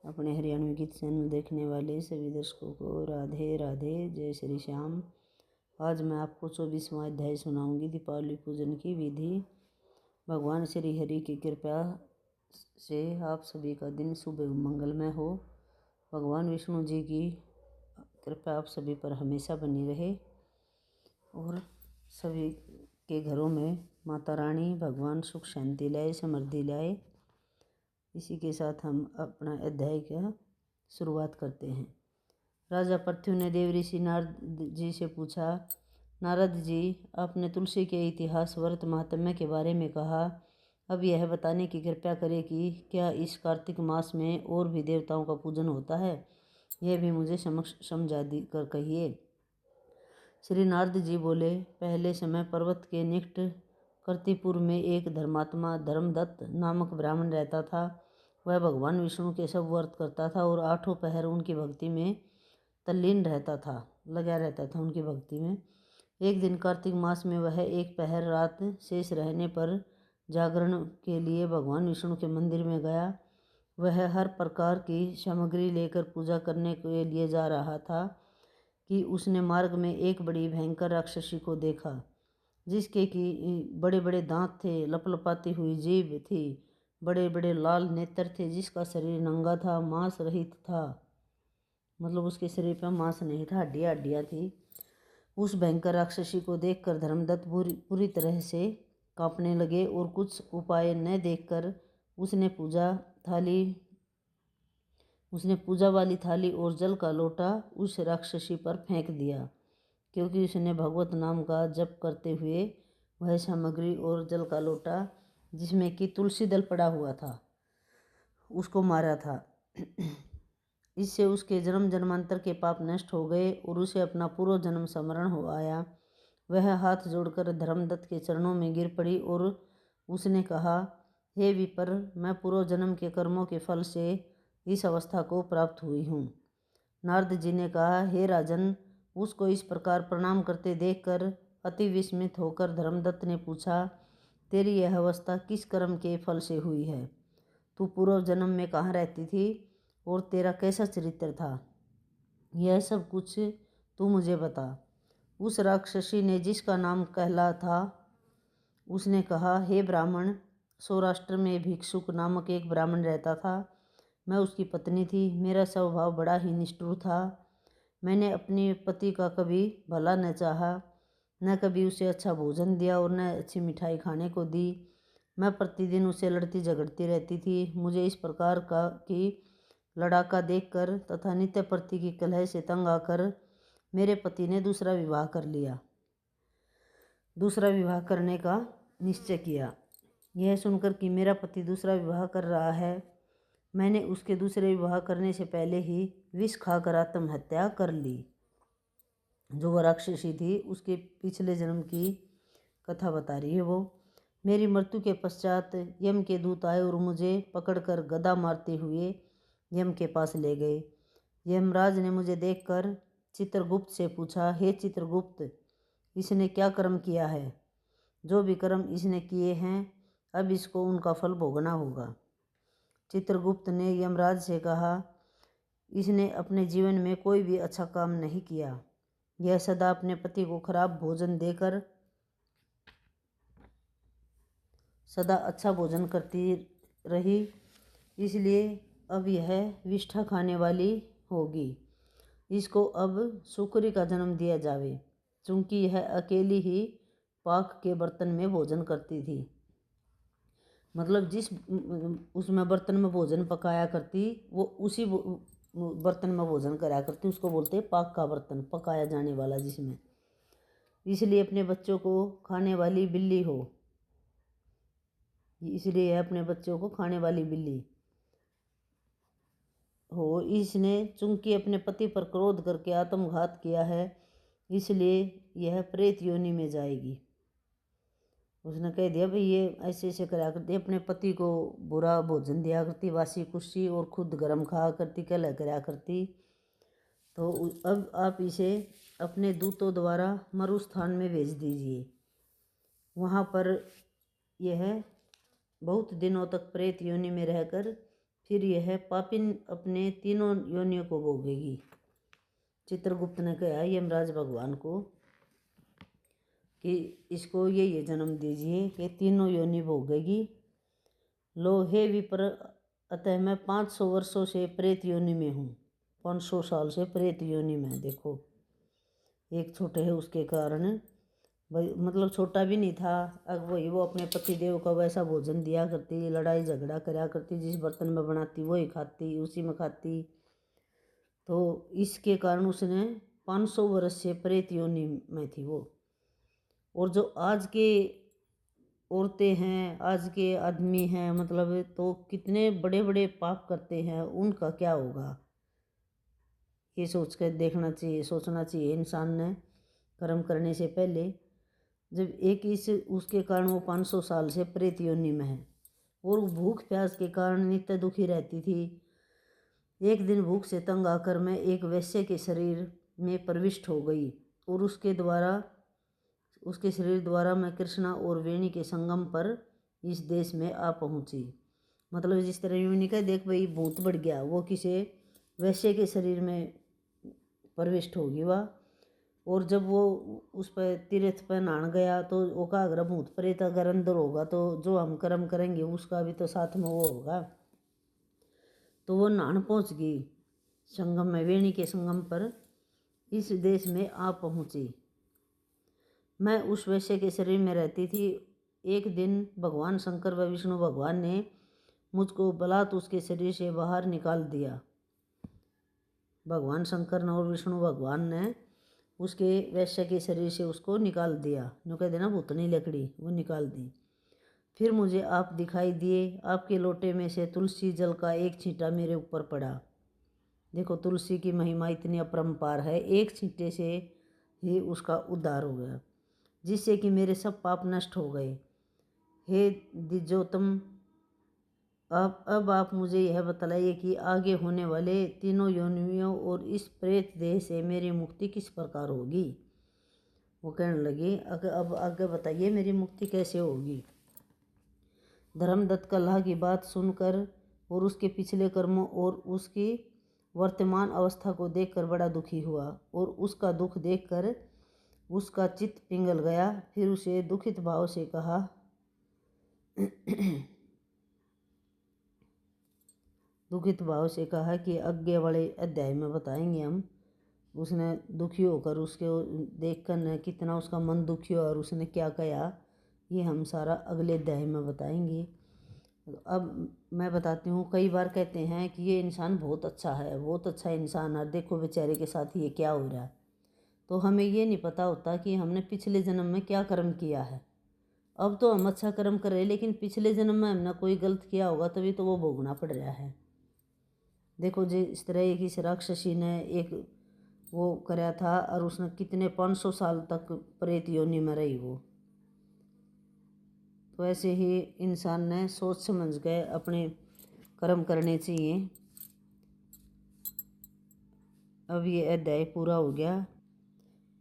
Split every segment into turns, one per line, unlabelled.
अपने हरियाणवी गीत चैनल देखने वाले सभी दर्शकों को राधे राधे, जय श्री श्याम। आज मैं आपको 24वां अध्याय सुनाऊंगी, दीपावली पूजन की विधि। भगवान श्री हरि की कृपा से आप सभी का दिन शुभ मंगलमय हो। भगवान विष्णु जी की कृपा आप सभी पर हमेशा बनी रहे और सभी के घरों में माता रानी भगवान सुख शांति लाए, समृद्धि लाए। इसी के साथ हम अपना अध्याय का शुरुआत करते हैं। राजा पृथ्वी ने देव ऋषि नारद जी से पूछा, नारद जी, आपने तुलसी के इतिहास, व्रत, महात्म्य के बारे में कहा। अब यह बताने की कृपा करें कि क्या इस कार्तिक मास में और भी देवताओं का पूजन होता है? यह भी मुझे समझा कर कहिए। श्री नारद जी बोले, पहले समय पर्वत के निकट कर्तिपुर में एक धर्मात्मा धर्मदत्त नामक ब्राह्मण रहता था। वह भगवान विष्णु के सब व्रत करता था और 8 पहर उनकी भक्ति में तल्लीन लगा रहता था उनकी भक्ति में। एक दिन कार्तिक मास में वह एक पहर रात शेष रहने पर जागरण के लिए भगवान विष्णु के मंदिर में गया। वह हर प्रकार की सामग्री लेकर पूजा करने के लिए जा रहा था कि उसने मार्ग में एक बड़ी भयंकर राक्षसी को देखा, जिसके कि बड़े बड़े दांत थे, लपलपाती हुई जीभ थी, बड़े बड़े लाल नेत्र थे, जिसका शरीर नंगा था, मांस रहित था। मतलब उसके शरीर पर मांस नहीं था, हड्डियाँ थी। उस भयंकर राक्षसी को देखकर धर्मदत्त पूरी तरह से कांपने लगे और कुछ उपाय न देखकर उसने पूजा वाली थाली और जल का लोटा उस राक्षसी पर फेंक दिया, क्योंकि उसने भगवत नाम का जप करते हुए वह सामग्री और जल का लोटा, जिसमें कि तुलसी दल पड़ा हुआ था, उसको मारा था। इससे उसके जन्म जन्मांतर के पाप नष्ट हो गए और उसे अपना पूर्व जन्म स्मरण हो आया। वह हाथ जोड़कर धर्मदत्त के चरणों में गिर पड़ी और उसने कहा, हे विपर, मैं पूर्व जन्म के कर्मों के फल से इस अवस्था को प्राप्त हुई हूँ। नारद जी ने कहा, हे राजन, उसको इस प्रकार प्रणाम करते देखकर अति विस्मित होकर धर्मदत्त ने पूछा, तेरी यह अवस्था किस कर्म के फल से हुई है? तू पूर्व जन्म में कहाँ रहती थी और तेरा कैसा चरित्र था? यह सब कुछ तू मुझे बता। उस राक्षसी ने, जिसका नाम कहला था, उसने कहा, हे ब्राह्मण, सौराष्ट्र में भिक्षुक नामक एक ब्राह्मण रहता था। मैं उसकी पत्नी थी। मेरा स्वभाव बड़ा ही निष्ठुर था। मैंने अपने पति का कभी भला न चाहा, न कभी उसे अच्छा भोजन दिया और न अच्छी मिठाई खाने को दी। मैं प्रतिदिन उसे लड़ती झगड़ती रहती थी। मुझे इस प्रकार की लड़ाका देखकर तथा नित्य प्रति की कलह से तंग आकर मेरे पति ने दूसरा विवाह कर लिया। दूसरा विवाह करने का निश्चय किया। यह सुनकर कि मेरा पति दूसरा विवाह कर रहा है, मैंने उसके दूसरे विवाह करने से पहले ही विष खाकर आत्महत्या कर ली। जो वह राक्षसी थी, उसके पिछले जन्म की कथा बता रही है वो। मेरी मृत्यु के पश्चात यम के दूत आए और मुझे पकड़कर गदा मारते हुए यम के पास ले गए। यमराज ने मुझे देखकर चित्रगुप्त से पूछा, हे चित्रगुप्त, इसने क्या कर्म किया है? जो भी कर्म इसने किए हैं, अब इसको उनका फल भोगना होगा। चित्रगुप्त ने यमराज से कहा, इसने अपने जीवन में कोई भी अच्छा काम नहीं किया। यह सदा अपने पति को खराब भोजन देकर सदा अच्छा भोजन करती रही, इसलिए अब यह विष्ठा खाने वाली होगी। इसको अब शुक्री का जन्म दिया जावे, चूँकि यह अकेली ही पाक के बर्तन में भोजन करती थी। मतलब जिस उसमें बर्तन में भोजन पकाया करती, वो उसी बर्तन में भोजन कराया करती, उसको बोलते हैं पाक का बर्तन, पकाया जाने वाला जिसमें। इसलिए अपने बच्चों को खाने वाली बिल्ली हो, इसलिए अपने बच्चों को खाने वाली बिल्ली हो। इसने चूंकि अपने पति पर क्रोध करके आत्मघात किया है, इसलिए यह प्रेत योनि में जाएगी। उसने कह दिया, भाई ये ऐसे ऐसे करा करती, अपने पति को बुरा भोजन दिया करती, वासी कुर्सी, और खुद गरम खाया करती, कलह करा करती। तो अब आप इसे अपने दूतों द्वारा मरुस्थान में भेज दीजिए। वहाँ पर यह बहुत दिनों तक प्रेत योनि में रहकर फिर यह पापिन अपने तीनों योनियों को भोगेगी। चित्रगुप्त ने कहा यमराज भगवान को कि इसको ये जन्म दीजिए कि तीनों योनि भोगेगी। लो हे विप्र, अतः मैं 500 वर्षों से प्रेत योनि में हूँ। 500 साल से प्रेत योनि में। देखो एक छोटे है उसके कारण, मतलब छोटा भी नहीं था। अब वही वो अपने पति देव का वैसा भोजन दिया करती, लड़ाई झगड़ा कराया करती, जिस बर्तन में बनाती वही खाती, उसी में खाती। तो इसके कारण उसने 500 वर्ष से प्रेत योनि में थी वो। और जो आज के औरतें हैं, आज के आदमी हैं, मतलब तो कितने बड़े बड़े पाप करते हैं, उनका क्या होगा ये सोच कर देखना चाहिए, सोचना चाहिए इंसान ने कर्म करने से पहले। जब एक इस उसके कारण वो 500 साल से प्रेत योनि में है और भूख प्यास के कारण नित्य दुखी रहती थी। एक दिन भूख से तंग आकर मैं एक वैश्य के शरीर में प्रविष्ट हो गई और उसके शरीर द्वारा मैं कृष्णा और वेणी के संगम पर इस देश में आ पहुंची। मतलब जिस तरह यूँ नहीं कह देख भाई भूत बढ़ गया, वो किसी वैश्य के शरीर में प्रविष्ट होगी वह। और जब वो उस पर तीर्थ पर नहान गया तो वो का अगर भूत प्रेत अगर अंदर होगा तो जो हम कर्म करेंगे उसका भी तो साथ में वो होगा। तो वो नहान पहुंच गई संगम में, वेणी के संगम पर इस देश में आ पहुंची। मैं उस वैश्य के शरीर में रहती थी। एक दिन भगवान शंकर व विष्णु भगवान ने मुझको बलात् उसके शरीर से बाहर निकाल दिया। भगवान शंकर ने और विष्णु भगवान ने उसके वैश्य के शरीर से उसको निकाल दिया। नो कह देना भूतनी लकड़ी, वो निकाल दी। फिर मुझे आप दिखाई दिए। आपके लोटे में से तुलसी जल का एक छींटा मेरे ऊपर पड़ा। देखो तुलसी की महिमा इतनी अपरंपार है, एक छींटे से ही उसका उद्धार हो गया, जिससे कि मेरे सब पाप नष्ट हो गए। हे द्विजोत्तम, अब आप मुझे यह बतलाइए कि आगे होने वाले तीनों योनियों और इस प्रेत देह से मेरी मुक्ति किस प्रकार होगी। वो कहने लगी अब आगे बताइए मेरी मुक्ति कैसे होगी। धर्मदत्त कल्हा की बात सुनकर और उसके पिछले कर्मों और उसकी वर्तमान अवस्था को देखकर बड़ा दुखी हुआ और उसका दुख देखकर उसका चित्त पिघल गया। फिर उसे दुखित भाव से कहा कि आगे वाले अध्याय में बताएंगे हम। उसने दुखी होकर उसके देखकर न कितना उसका मन दुखी हुआ और उसने क्या कहा, ये हम सारा अगले अध्याय में बताएंगे। अब मैं बताती हूँ, कई बार कहते हैं कि ये इंसान बहुत अच्छा है, बहुत अच्छा इंसान है, देखो बेचारे के साथ ये क्या हो रहा है। तो हमें ये नहीं पता होता कि हमने पिछले जन्म में क्या कर्म किया है। अब तो हम अच्छा कर्म कर रहे हैं, लेकिन पिछले जन्म में हमने कोई गलत किया होगा तभी तो वो भोगना पड़ रहा है। देखो जी इस तरह एक इस राक्षसी ने एक वो कराया था और उसने कितने 500 साल तक प्रेत योनि में रही वो। तो ऐसे ही इंसान ने सोच समझ के अपने कर्म करने चाहिए। अब ये अध्याय पूरा हो गया।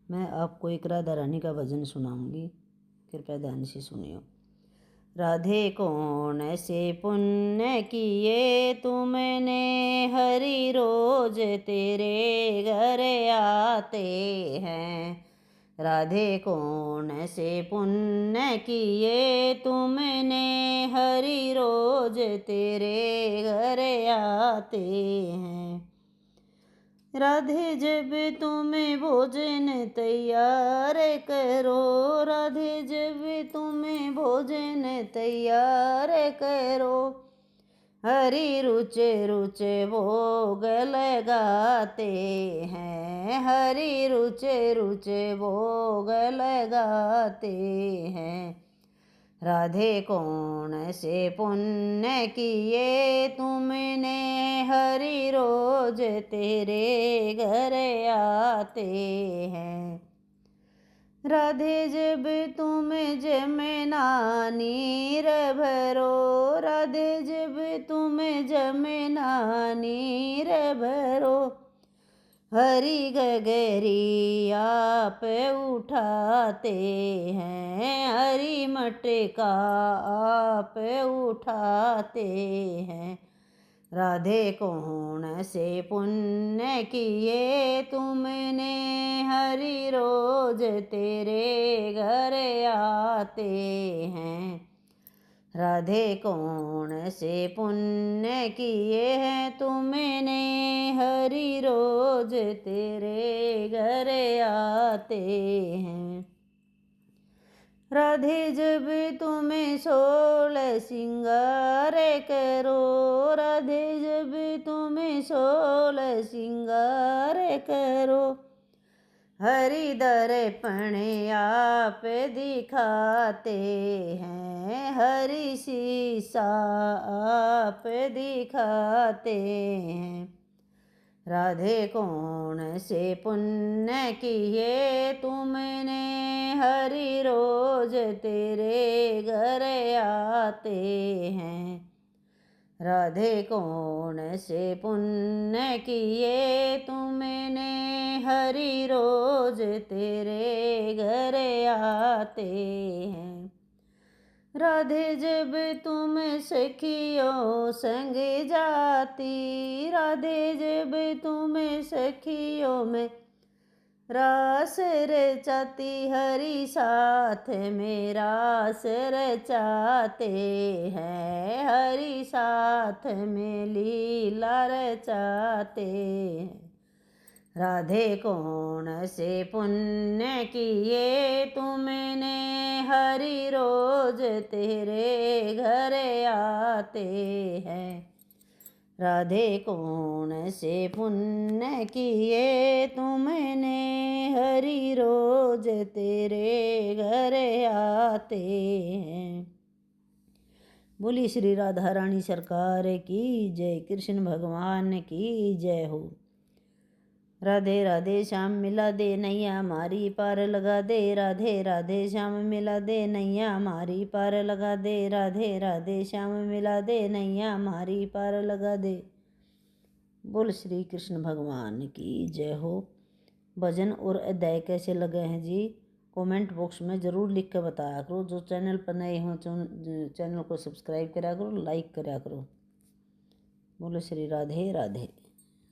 मैं आपको एक राधा रानी का भजन सुनाऊंगी, कृपया ध्यान से सुनियो। राधे कौन से पुण्य किए तुमने, हरि रोज तेरे घर आते हैं। राधे कौन से पुण्य किए तुमने, हरि रोज तेरे घर आते हैं। राधे जब तुम्हें भोजन तैयार करो, राधे जब तुम्हें भोजन तैयार करो, हरि रुचे रुचे भोग लगाते हैं, हरि रुचे रुचे भोग लगाते हैं। राधे कौन से पुण्य किए तुमने, हरि रोज तेरे घर आते हैं। राधे जब तुम जमुना नीर भरो, राधे जब तुम जमुना नीर भरो, हरि गगरी आप उठाते हैं, हरि मटका आप उठाते हैं। राधे कौन से पुण्य किए तुमने, हरि रोज तेरे घर आते हैं। राधे कौन से पुण्य किए हैं तुमने, हरि रोज तेरे घर आते हैं। राधे जब तुम्हें 16 श्रृंगार करो, राधे जब तुम्हें 16 श्रृंगार करो, हरि दर्पण आप दिखाते हैं, हरि शीसा आप दिखाते हैं। राधे कौन से पुण्य किए तुमने, हरि रोज तेरे घर आते हैं। राधे कौन से पुण्य किए तुमने, हरि रोज तेरे घर आते हैं। राधे जब तुम सखियों संग जाती, राधे जब तुम सखियों में रास रचाती, हरि साथ में रास रचाते हैं, हरि साथ में लीला रचाते हैं। राधे कौन से पुण्य किए तुमने, हरि रोज तेरे घर आते हैं। राधे कौन से पुण्य किए तुमने, हरि रोज तेरे घर आते हैं। बोली श्री राधा रानी सरकार की जय, कृष्ण भगवान की जय हो। राधे राधे श्याम मिला दे नैया मारी पार लगा दे, राधे राधे श्याम मिला दे नैया मारी पार लगा दे, राधे राधे श्याम मिला दे नैया मारी पार लगा दे। बोल श्री कृष्ण भगवान की जय हो। भजन और अध्याय कैसे लगे हैं जी, कमेंट बॉक्स में ज़रूर लिख कर बताया करो। जो चैनल पर नए हों चैनल को सब्सक्राइब करा करो, लाइक करा करो। बोलो श्री राधे राधे।